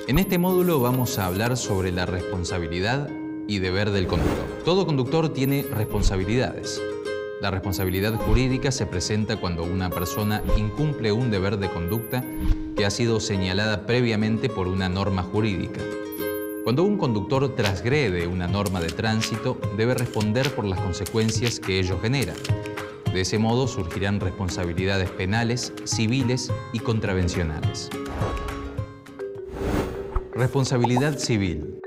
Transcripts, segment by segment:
En este módulo vamos a hablar sobre la responsabilidad y deber del conductor. Todo conductor tiene responsabilidades. La responsabilidad jurídica se presenta cuando una persona incumple un deber de conducta que ha sido señalada previamente por una norma jurídica. Cuando un conductor transgrede una norma de tránsito, debe responder por las consecuencias que ello genera. De ese modo surgirán responsabilidades penales, civiles y contravencionales. Responsabilidad civil.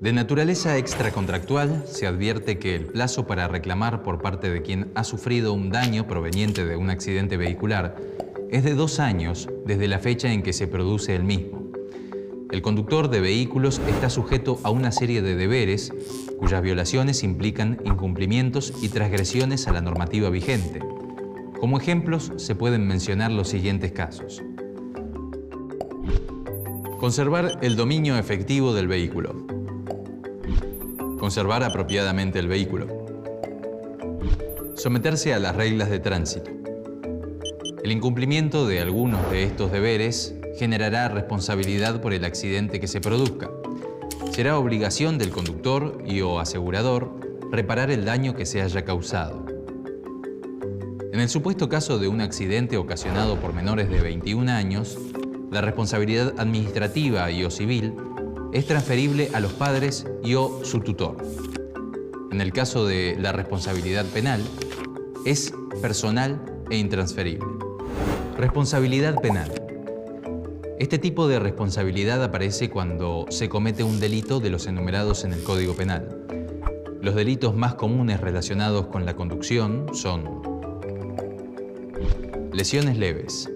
De naturaleza extracontractual, se advierte que el plazo para reclamar por parte de quien ha sufrido un daño proveniente de un accidente vehicular es de 2 años desde la fecha en que se produce el mismo. El conductor de vehículos está sujeto a una serie de deberes cuyas violaciones implican incumplimientos y transgresiones a la normativa vigente. Como ejemplos, se pueden mencionar los siguientes casos. Conservar el dominio efectivo del vehículo. Conservar apropiadamente el vehículo. Someterse a las reglas de tránsito. El incumplimiento de algunos de estos deberes generará responsabilidad por el accidente que se produzca. Será obligación del conductor y/o asegurador reparar el daño que se haya causado. En el supuesto caso de un accidente ocasionado por menores de 21 años, la responsabilidad administrativa y/o civil es transferible a los padres y/o su tutor. En el caso de la responsabilidad penal, es personal e intransferible. Responsabilidad penal. Este tipo de responsabilidad aparece cuando se comete un delito de los enumerados en el Código Penal. Los delitos más comunes relacionados con la conducción son lesiones leves,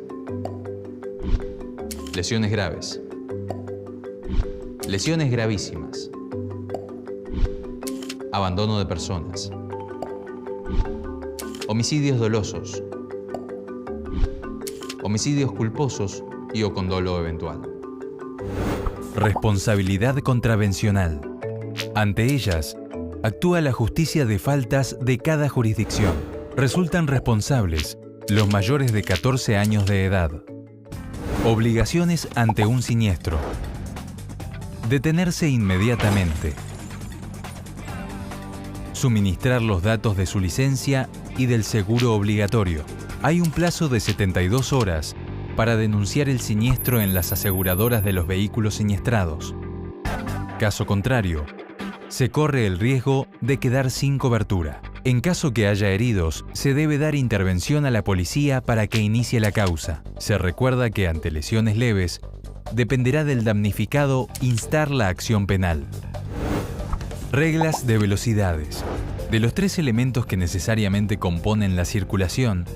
lesiones graves, lesiones gravísimas, abandono de personas, homicidios dolosos, homicidios culposos y/o con dolo eventual. Responsabilidad contravencional. Ante ellas, actúa la justicia de faltas de cada jurisdicción. Resultan responsables los mayores de 14 años de edad. Obligaciones ante un siniestro. Detenerse inmediatamente. Suministrar los datos de su licencia y del seguro obligatorio. Hay un plazo de 72 horas para denunciar el siniestro en las aseguradoras de los vehículos siniestrados. Caso contrario, se corre el riesgo de quedar sin cobertura. En caso que haya heridos, se debe dar intervención a la policía para que inicie la causa. Se recuerda que ante lesiones leves, dependerá del damnificado instar la acción penal. Reglas de velocidades. De los 3 elementos que necesariamente componen la circulación,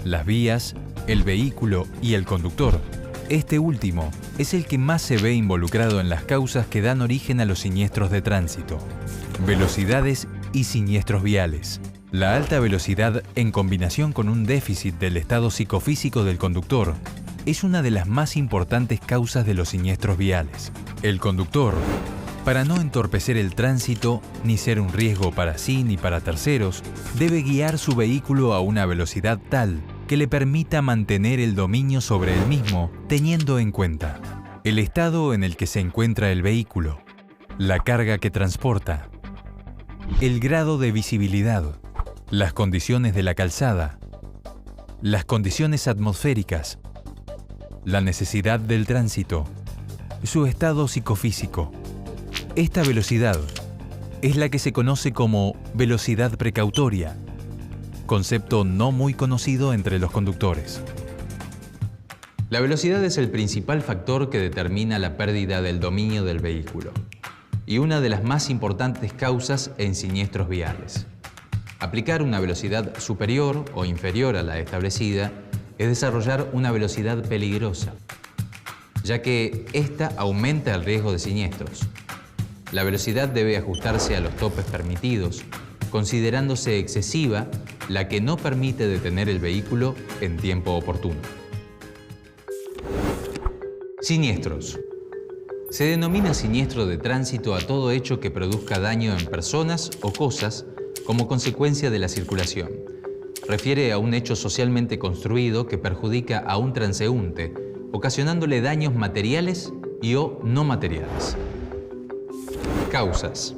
las vías, el vehículo y el conductor, este último es el que más se ve involucrado en las causas que dan origen a los siniestros de tránsito. Velocidades y siniestros viales. La alta velocidad, en combinación con un déficit del estado psicofísico del conductor, es una de las más importantes causas de los siniestros viales. El conductor, para no entorpecer el tránsito ni ser un riesgo para sí ni para terceros, debe guiar su vehículo a una velocidad tal que le permita mantener el dominio sobre el mismo, teniendo en cuenta el estado en el que se encuentra el vehículo, la carga que transporta, el grado de visibilidad, las condiciones de la calzada, las condiciones atmosféricas, la necesidad del tránsito, su estado psicofísico. Esta velocidad es la que se conoce como velocidad precautoria, concepto no muy conocido entre los conductores. La velocidad es el principal factor que determina la pérdida del dominio del vehículo y una de las más importantes causas en siniestros viales. Aplicar una velocidad superior o inferior a la establecida es desarrollar una velocidad peligrosa, ya que esta aumenta el riesgo de siniestros. La velocidad debe ajustarse a los topes permitidos, considerándose excesiva la que no permite detener el vehículo en tiempo oportuno. Siniestros. Se denomina siniestro de tránsito a todo hecho que produzca daño en personas o cosas como consecuencia de la circulación. Refiere a un hecho socialmente construido que perjudica a un transeúnte, ocasionándole daños materiales y o no materiales. Causas.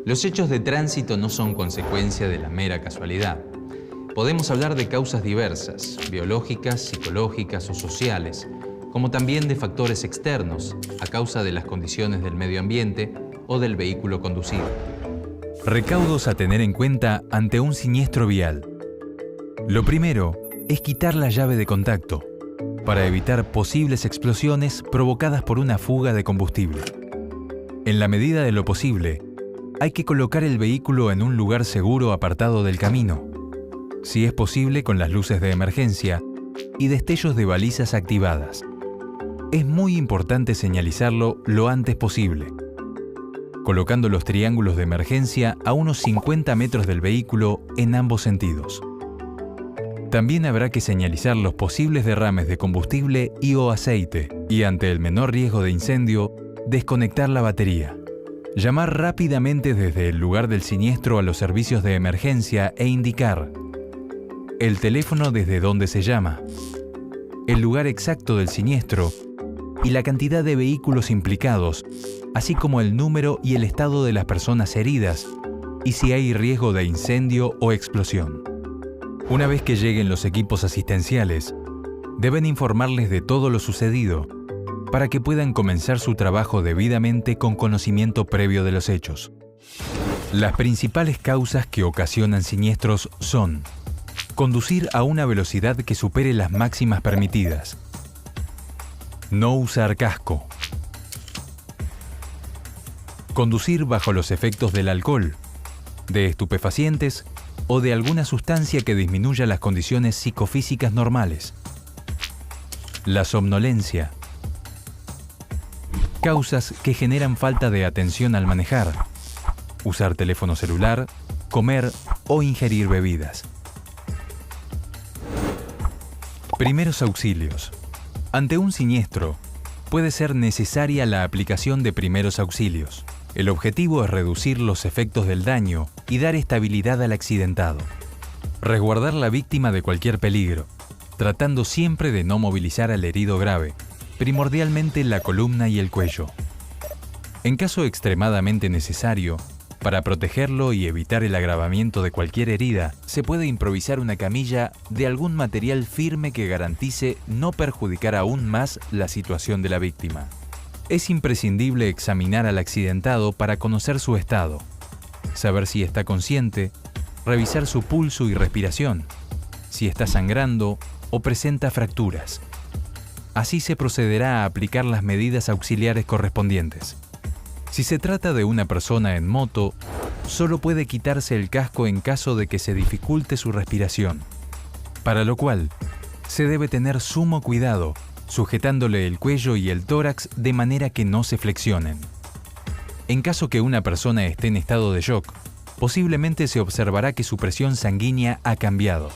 Los hechos de tránsito no son consecuencia de la mera casualidad. Podemos hablar de causas diversas, biológicas, psicológicas o sociales, como también de factores externos, a causa de las condiciones del medio ambiente o del vehículo conducido. Recaudos a tener en cuenta ante un siniestro vial. Lo primero es quitar la llave de contacto, para evitar posibles explosiones provocadas por una fuga de combustible. En la medida de lo posible, hay que colocar el vehículo en un lugar seguro apartado del camino, si es posible con las luces de emergencia y destellos de balizas activadas. Es muy importante señalizarlo lo antes posible, colocando los triángulos de emergencia a unos 50 metros del vehículo en ambos sentidos. También habrá que señalizar los posibles derrames de combustible y o aceite y, ante el menor riesgo de incendio, desconectar la batería. Llamar rápidamente desde el lugar del siniestro a los servicios de emergencia e indicar el teléfono desde donde se llama, el lugar exacto del siniestro y la cantidad de vehículos implicados, así como el número y el estado de las personas heridas y si hay riesgo de incendio o explosión. Una vez que lleguen los equipos asistenciales, deben informarles de todo lo sucedido para que puedan comenzar su trabajo debidamente con conocimiento previo de los hechos. Las principales causas que ocasionan siniestros son: conducir a una velocidad que supere las máximas permitidas, no usar casco, conducir bajo los efectos del alcohol, de estupefacientes o de alguna sustancia que disminuya las condiciones psicofísicas normales, la somnolencia, causas que generan falta de atención al manejar, usar teléfono celular, comer o ingerir bebidas. Primeros auxilios. Ante un siniestro, puede ser necesaria la aplicación de primeros auxilios. El objetivo es reducir los efectos del daño y dar estabilidad al accidentado. Resguardar la víctima de cualquier peligro, tratando siempre de no movilizar al herido grave, primordialmente la columna y el cuello. En caso extremadamente necesario, para protegerlo y evitar el agravamiento de cualquier herida, se puede improvisar una camilla de algún material firme que garantice no perjudicar aún más la situación de la víctima. Es imprescindible examinar al accidentado para conocer su estado, saber si está consciente, revisar su pulso y respiración, si está sangrando o presenta fracturas. Así se procederá a aplicar las medidas auxiliares correspondientes. Si se trata de una persona en moto, solo puede quitarse el casco en caso de que se dificulte su respiración, para lo cual se debe tener sumo cuidado, sujetándole el cuello y el tórax de manera que no se flexionen. En caso que una persona esté en estado de shock, posiblemente se observará que su presión sanguínea ha cambiado.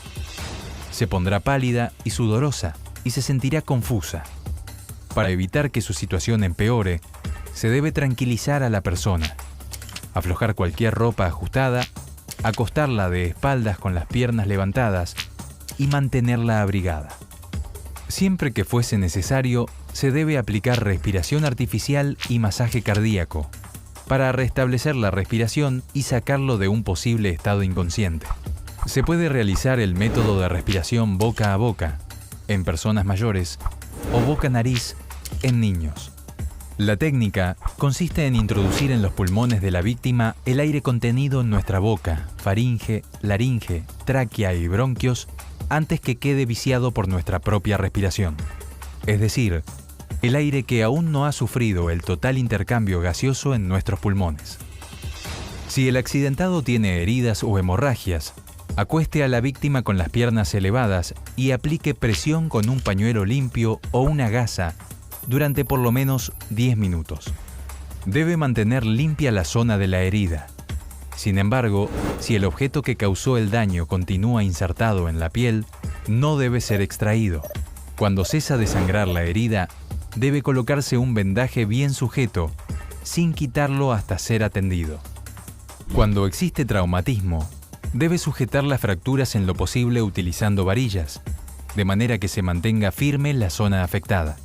Se pondrá pálida y sudorosa y se sentirá confusa. Para evitar que su situación empeore, se debe tranquilizar a la persona, aflojar cualquier ropa ajustada, acostarla de espaldas con las piernas levantadas y mantenerla abrigada. Siempre que fuese necesario, se debe aplicar respiración artificial y masaje cardíaco para restablecer la respiración y sacarlo de un posible estado inconsciente. Se puede realizar el método de respiración boca a boca en personas mayores o boca-nariz en niños. La técnica consiste en introducir en los pulmones de la víctima el aire contenido en nuestra boca, faringe, laringe, tráquea y bronquios antes que quede viciado por nuestra propia respiración. Es decir, el aire que aún no ha sufrido el total intercambio gaseoso en nuestros pulmones. Si el accidentado tiene heridas o hemorragias, acueste a la víctima con las piernas elevadas y aplique presión con un pañuelo limpio o una gasa durante por lo menos 10 minutos. Debe mantener limpia la zona de la herida. Sin embargo, si el objeto que causó el daño continúa insertado en la piel, no debe ser extraído. Cuando cesa de sangrar la herida, debe colocarse un vendaje bien sujeto, sin quitarlo hasta ser atendido. Cuando existe traumatismo, debe sujetar las fracturas en lo posible utilizando varillas, de manera que se mantenga firme la zona afectada.